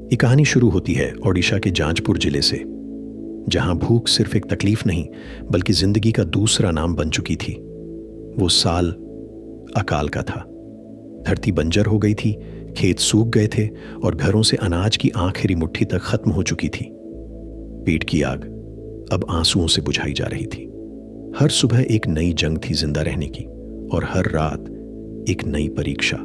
ये कहानी शुरू होती है ओडिशा के जाजपुर जिले से, जहां भूख सिर्फ एक तकलीफ नहीं बल्कि जिंदगी का दूसरा नाम बन चुकी थी। वो साल अकाल का था। धरती बंजर हो गई थी, खेत सूख गए थे और घरों से अनाज की आखिरी मुट्ठी तक खत्म हो चुकी थी। पेट की आग अब आंसुओं से बुझाई जा रही थी। हर सुबह एक नई जंग थी जिंदा रहने की, और हर रात एक नई परीक्षा।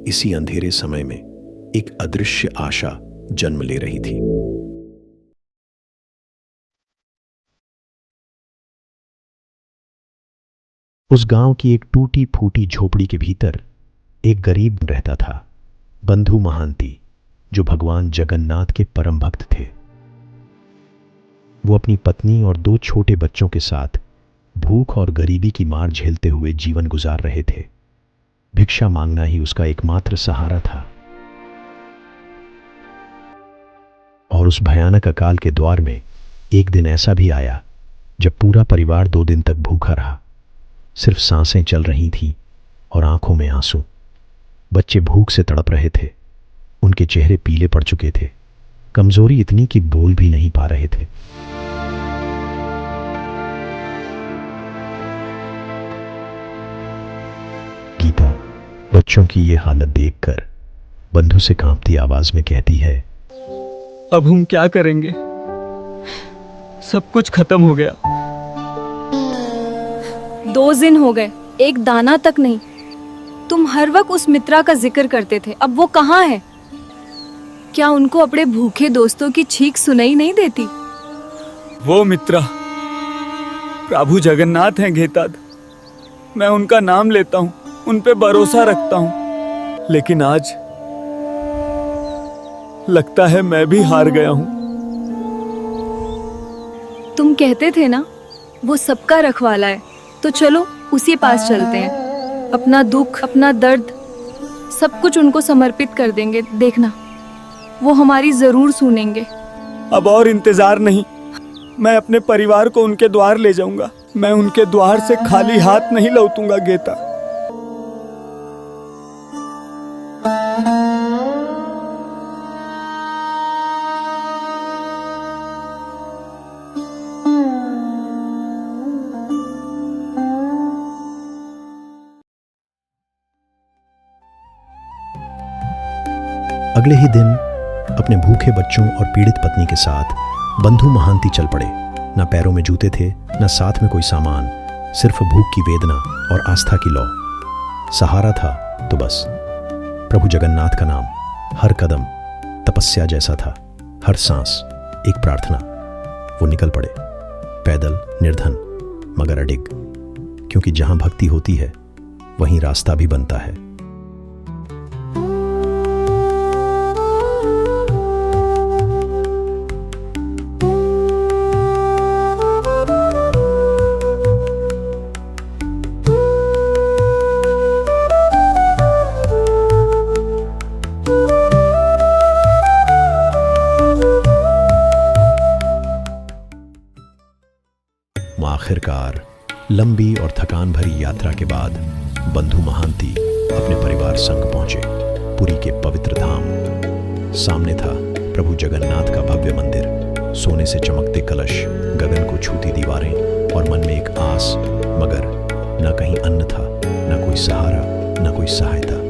इसी अंधेरे समय में एक अदृश्य आशा जन्म ले रही थी। उस गांव की एक टूटी फूटी झोपड़ी के भीतर एक गरीब रहता था, बंधु महांती, जो भगवान जगन्नाथ के परम भक्त थे। वो अपनी पत्नी और 2 छोटे बच्चों के साथ भूख और गरीबी की मार झेलते हुए जीवन गुजार रहे थे। भिक्षा मांगना ही उसका एकमात्र सहारा था। और उस भयानक अकाल के द्वार में एक दिन ऐसा भी आया जब पूरा परिवार 2 दिन तक भूखा रहा। सिर्फ सांसें चल रही थीं और आंखों में आंसू। बच्चे भूख से तड़प रहे थे, उनके चेहरे पीले पड़ चुके थे, कमजोरी इतनी कि बोल भी नहीं पा रहे थे। गीता बच्चों की ये हालत देखकर बंधु से कांपती आवाज में कहती है, अब हम क्या करेंगे? सब कुछ खत्म हो गया। 2 दिन हो गए, एक दाना तक नहीं। तुम हर वक्त उस मित्रा का जिक्र करते थे, अब वो कहाँ है? क्या उनको अपने भूखे दोस्तों की चीख सुनाई नहीं देती? वो मित्रा प्रभु जगन्नाथ हैं घेताद। मैं उनका नाम लेता हूँ, उन पे भरोसा रखता हूँ, लेकिन आज लगता है मैं भी हार गया हूँ। तुम कहते थे ना वो सबका रखवाला है, तो चलो उसी पास चलते हैं। अपना दुख, अपना दर्द, सब कुछ उनको समर्पित कर देंगे। देखना, वो हमारी जरूर सुनेंगे। अब और इंतजार नहीं, मैं अपने परिवार को उनके द्वार ले जाऊंगा। मैं उनके द्वार से खाली हाथ नहीं लौटूंगा गेता। अगले ही दिन अपने भूखे बच्चों और पीड़ित पत्नी के साथ बंधु महांती चल पड़े। न पैरों में जूते थे, न साथ में कोई सामान, सिर्फ भूख की वेदना और आस्था की लौ। सहारा था तो बस प्रभु जगन्नाथ का नाम। हर कदम तपस्या जैसा था, हर सांस एक प्रार्थना। वो निकल पड़े, पैदल, निर्धन मगर अडिग, क्योंकि जहां भक्ति होती है वहीं रास्ता भी बनता है। आखिरकार लंबी और थकान भरी यात्रा के बाद बंधु महांती अपने परिवार संग पहुंचे पुरी के पवित्र धाम। सामने था प्रभु जगन्नाथ का भव्य मंदिर, सोने से चमकते कलश, गगन को छूती दीवारें और मन में एक आस, मगर न कहीं अन्न था, न कोई सहारा, न कोई सहायता।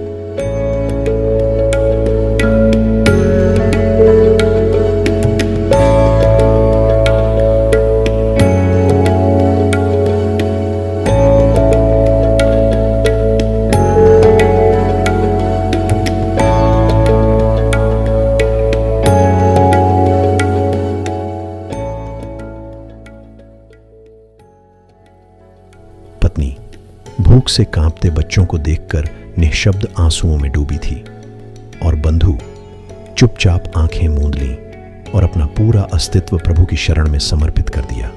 पत्नी भूख से कांपते बच्चों को देखकर निःशब्द आंसुओं में डूबी थी, और बंधु चुपचाप आंखें मूंद लीं और अपना पूरा अस्तित्व प्रभु की शरण में समर्पित कर दिया।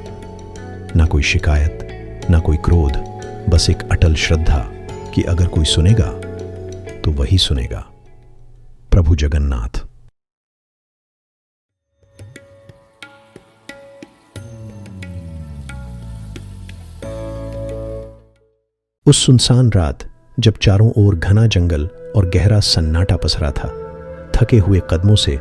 ना कोई शिकायत, ना कोई क्रोध, बस एक अटल श्रद्धा कि अगर कोई सुनेगा तो वही सुनेगा, प्रभु जगन्नाथ। उस सुनसान रात जब चारों ओर घना जंगल और गहरा सन्नाटा पसरा था, थके हुए कदमों से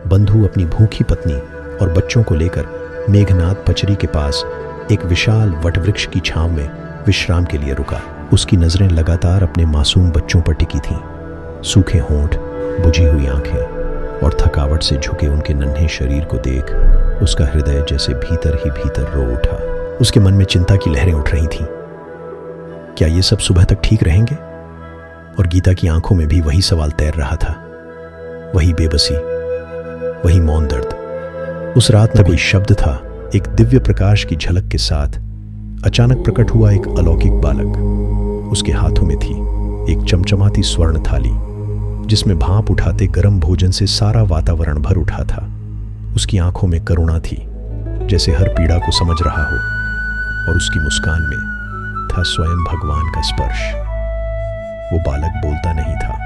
बंधु अपनी भूखी पत्नी और बच्चों को लेकर मेघनाद पचरी के पास एक विशाल वटवृक्ष की छांव में विश्राम के लिए रुका। उसकी नजरें लगातार अपने मासूम बच्चों पर टिकी थीं। सूखे होंठ, बुझी हुई आंखें और थकावट से झुके उनके नन्हे शरीर को देख उसका हृदय जैसे भीतर ही भीतर रो उठा। उसके मन में चिंता की लहरें उठ रही थीं। क्या ये सब सुबह तक ठीक रहेंगे? और गीता की आंखों में भी वही सवाल तैर रहा था, वही बेबसी, वही मौन दर्द। उस रात न कोई शब्द था। एक दिव्य प्रकाश की झलक के साथ अचानक प्रकट हुआ एक अलौकिक बालक। उसके हाथों में थी एक चमचमाती स्वर्ण थाली, जिसमें भाप उठाते गर्म भोजन से सारा वातावरण भर उठा था। उसकी आंखों में करुणा थी, जैसे हर पीड़ा को समझ रहा हो, और उसकी मुस्कान में था स्वयं भगवान का स्पर्श। वो बालक बोलता नहीं था,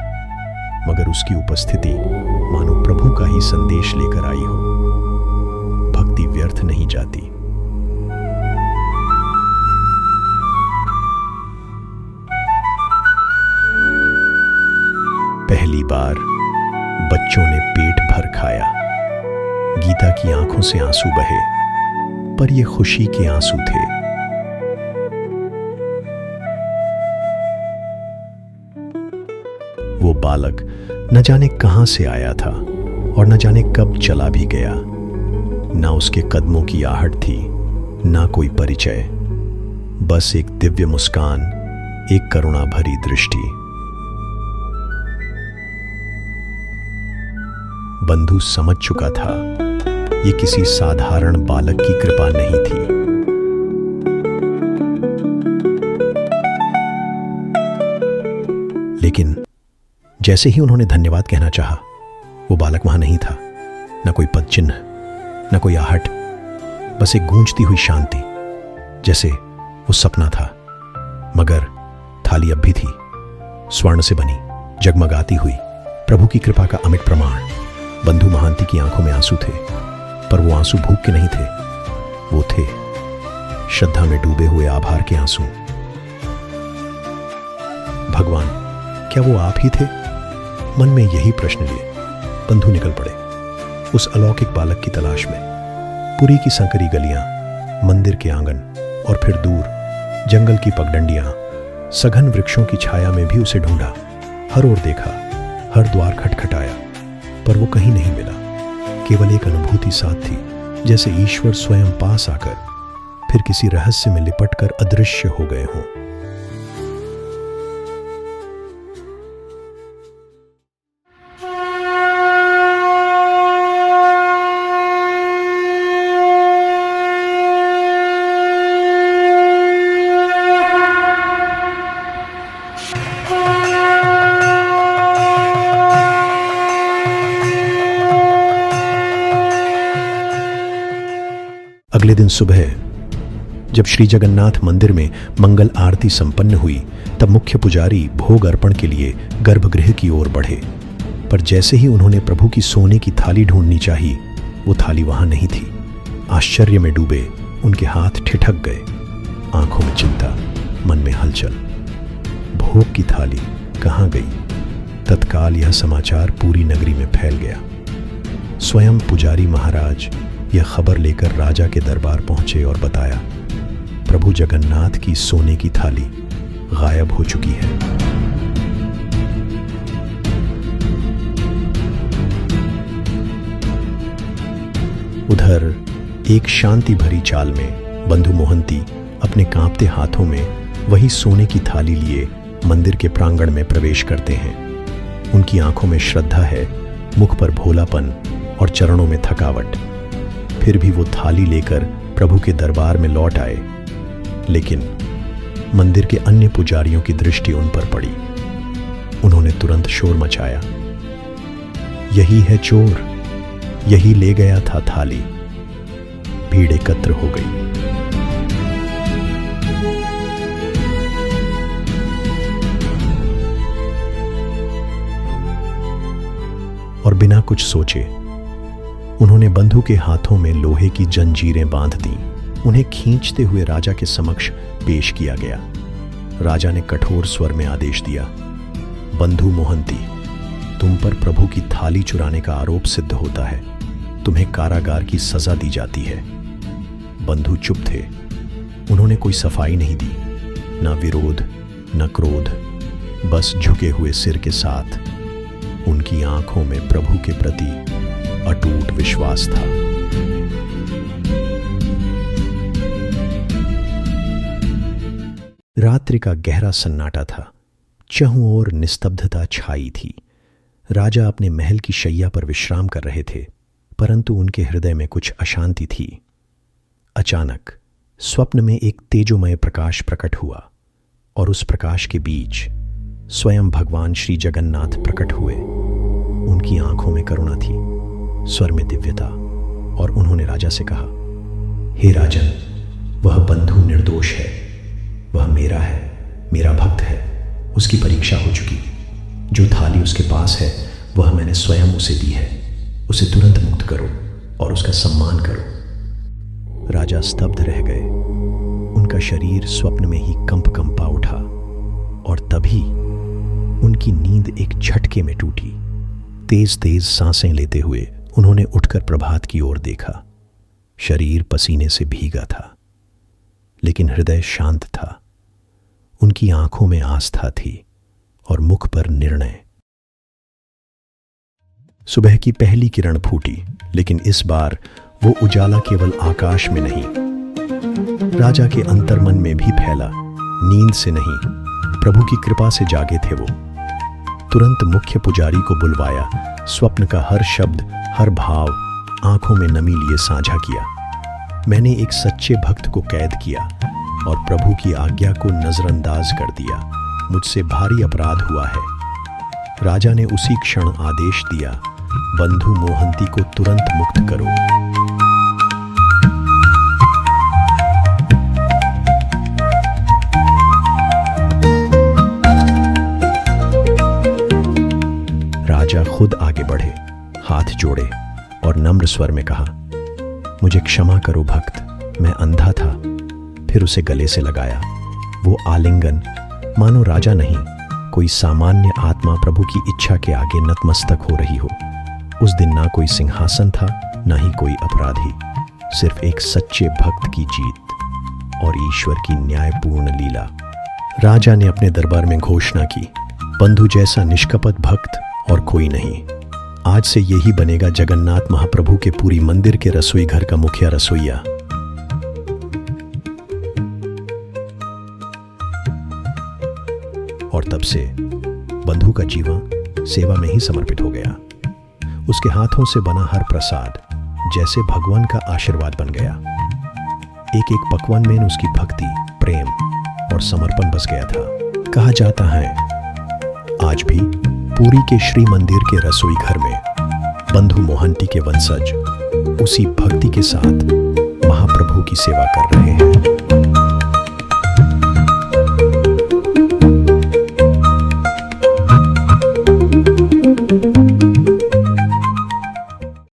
मगर उसकी उपस्थिति मानो प्रभु का ही संदेश लेकर आई हो। भक्ति व्यर्थ नहीं जाती। पहली बार बच्चों ने पेट भर खाया। गीता की आंखों से आंसू बहे, पर ये खुशी के आंसू थे। वो बालक न जाने कहां से आया था और न जाने कब चला भी गया। ना उसके कदमों की आहट थी, ना कोई परिचय, बस एक दिव्य मुस्कान, एक करुणा भरी दृष्टि। बंधु समझ चुका था, ये किसी साधारण बालक की कृपा नहीं थी। लेकिन जैसे ही उन्होंने धन्यवाद कहना चाहा, वो बालक वहां नहीं था। न कोई पद चिन्ह, न कोई आहट, बस एक गूंजती हुई शांति, जैसे वो सपना था। मगर थाली अब भी थी, स्वर्ण से बनी, जगमगाती हुई, प्रभु की कृपा का अमिट प्रमाण। बंधु महांती की आंखों में आंसू थे, पर वो आंसू भूख के नहीं थे। वो थे श्रद्धा में डूबे हुए आभार के आंसू। भगवान, क्या वो आप ही थे? मन में यही प्रश्न लिए बंधु निकल पड़े उस अलौकिक बालक की तलाश में। पुरी की संकरी गलियां, मंदिर के आंगन और फिर दूर जंगल की पगडंडियां, सघन वृक्षों की छाया में भी उसे ढूंढा। हर ओर देखा, हर द्वार खटखटाया, पर वो कहीं नहीं मिला। केवल एक अनुभूति साथ थी, जैसे ईश्वर स्वयं पास आकर फिर किसी रहस्य में लिपटकर अदृश्य हो गए हों। अगले दिन सुबह जब श्री जगन्नाथ मंदिर में मंगल आरती संपन्न हुई, तब मुख्य पुजारी भोग अर्पण के लिए गर्भगृह की ओर बढ़े। पर जैसे ही उन्होंने प्रभु की सोने की थाली ढूंढनी चाहिए, वो थाली वहां नहीं थी। आश्चर्य में डूबे उनके हाथ ठिठक गए, आंखों में चिंता, मन में हलचल। भोग की थाली कहां गई? तत्काल यह समाचार पूरी नगरी में फैल गया। स्वयं पुजारी महाराज यह खबर लेकर राजा के दरबार पहुंचे और बताया, प्रभु जगन्नाथ की सोने की थाली गायब हो चुकी है। उधर एक शांति भरी चाल में बंधु मोहंती अपने कांपते हाथों में वही सोने की थाली लिए मंदिर के प्रांगण में प्रवेश करते हैं। उनकी आंखों में श्रद्धा है, मुख पर भोलापन और चरणों में थकावट। फिर भी वो थाली लेकर प्रभु के दरबार में लौट आए, लेकिन मंदिर के अन्य पुजारियों की दृष्टि उन पर पड़ी। उन्होंने तुरंत शोर मचाया, यही है चोर, यही ले गया था थाली। भीड़ एकत्र हो गई। और बिना कुछ सोचे उन्होंने बंधु के हाथों में लोहे की जंजीरें बांध दी। उन्हें खींचते हुए राजा के समक्ष पेश किया गया। राजा ने कठोर स्वर में आदेश दिया, बंधु मोहंती, तुम पर प्रभु की थाली चुराने का आरोप सिद्ध होता है। तुम्हें कारागार की सजा दी जाती है। बंधु चुप थे। उन्होंने कोई सफाई नहीं दी, न विरोध न क्रोध, बस झुके हुए सिर के साथ। उनकी आंखों में प्रभु के प्रति अटूट विश्वास था। रात्रि का गहरा सन्नाटा था। चहुं ओर निस्तब्धता छाई थी। राजा अपने महल की शैया पर विश्राम कर रहे थे, परंतु उनके हृदय में कुछ अशांति थी। अचानक स्वप्न में एक तेजोमय प्रकाश प्रकट हुआ और उस प्रकाश के बीच स्वयं भगवान श्री जगन्नाथ प्रकट हुए। उनकी आंखों में करुणा थी, स्वर में दिव्यता, और उन्होंने राजा से कहा, हे राजन, वह बंधु निर्दोष है, वह मेरा है, मेरा भक्त है। उसकी परीक्षा हो चुकी। जो थाली उसके पास है वह मैंने स्वयं उसे दी है। उसे तुरंत मुक्त करो और उसका सम्मान करो। राजा स्तब्ध रह गए। उनका शरीर स्वप्न में ही कंपा उठा और तभी उनकी नींद एक झटके में टूटी। तेज तेज सांसें लेते हुए उन्होंने उठकर प्रभात की ओर देखा। शरीर पसीने से भीगा था, लेकिन हृदय शांत था। उनकी आंखों में आस्था थी और मुख पर निर्णय। सुबह की पहली किरण फूटी, लेकिन इस बार वो उजाला केवल आकाश में नहीं, राजा के अंतर्मन में भी फैला। नींद से नहीं, प्रभु की कृपा से जागे थे वो। तुरंत मुख्य पुजारी को बुलवाया। स्वप्न का हर शब्द, हर भाव आंखों में नमी लिए साझा किया। मैंने एक सच्चे भक्त को कैद किया और प्रभु की आज्ञा को नजरअंदाज कर दिया। मुझसे भारी अपराध हुआ है। राजा ने उसी क्षण आदेश दिया, बंधु मोहंती को तुरंत मुक्त करो। राजा खुद आगे बढ़े, हाथ जोड़े और नम्र स्वर में कहा, मुझे क्षमा करो भक्त, मैं अंधा था। फिर उसे गले से लगाया। वो आलिंगन मानो राजा नहीं, कोई सामान्य आत्मा प्रभु की इच्छा के आगे नतमस्तक हो रही हो। उस दिन ना कोई सिंहासन था, ना ही कोई अपराधी, सिर्फ एक सच्चे भक्त की जीत और ईश्वर की न्यायपूर्ण लीला। राजा ने अपने दरबार में घोषणा की, बंधु जैसा निष्कपट भक्त और कोई नहीं। आज से यही बनेगा जगन्नाथ महाप्रभु के पूरी मंदिर के रसोई घर का मुखिया रसोइया। और तब से बंधु का जीवन सेवा में ही समर्पित हो गया। उसके हाथों से बना हर प्रसाद जैसे भगवान का आशीर्वाद बन गया। एक एक पकवान में उसकी भक्ति, प्रेम और समर्पण बस गया था। कहा जाता है आज भी पुरी के श्री मंदिर के रसोई घर में बंधु मोहंती के वंशज उसी भक्ति के साथ महाप्रभु की सेवा कर रहे हैं।